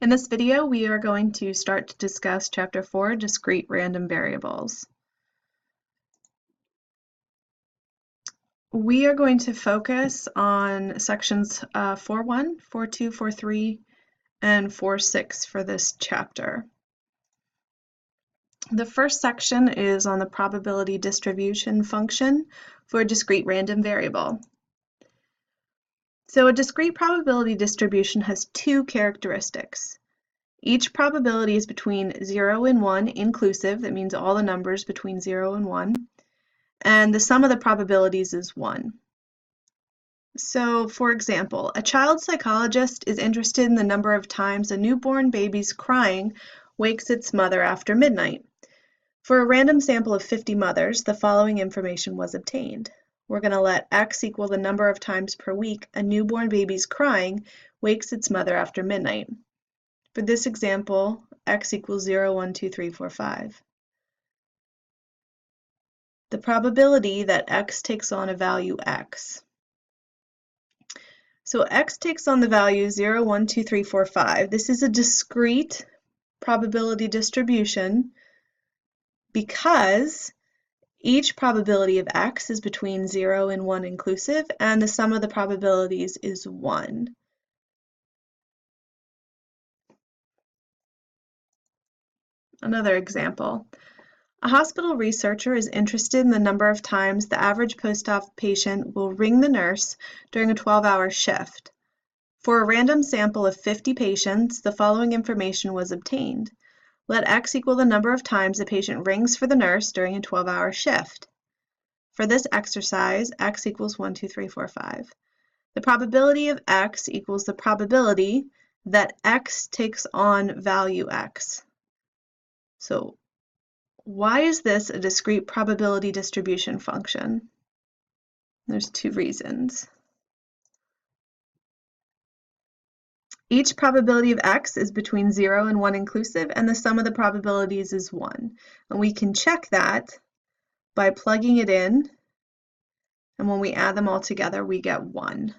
In this video, we are going to start to discuss Chapter 4, Discrete Random Variables. We are going to focus on sections 4.1, 4.2, 4.3, and 4.6 for this chapter. The first section is on the probability distribution function for a discrete random variable. So a discrete probability distribution has two characteristics. Each probability is between 0 and 1 inclusive, that means all the numbers between 0 and 1, and the sum of the probabilities is 1. So, for example, a child psychologist is interested in the number of times a newborn baby's crying wakes its mother after midnight. For a random sample of 50 mothers, the following information was obtained. We're going to let x equal the number of times per week a newborn baby's crying wakes its mother after midnight. For this example, x equals 0, 1, 2, 3, 4, 5. The probability that x takes on a value x. So x takes on the value 0, 1, 2, 3, 4, 5. This is a discrete probability distribution because each probability of x is between 0 and 1 inclusive, and the sum of the probabilities is 1. Another example. A hospital researcher is interested in the number of times the average post-op patient will ring the nurse during a 12-hour shift. For a random sample of 50 patients, the following information was obtained. Let x equal the number of times the patient rings for the nurse during a 12-hour shift. For this exercise, x equals 1, 2, 3, 4, 5. The probability of x equals the probability that x takes on value x. So, why is this a discrete probability distribution function? There's two reasons. Each probability of x is between 0 and 1 inclusive, and the sum of the probabilities is 1. And we can check that by plugging it in, and when we add them all together, we get 1.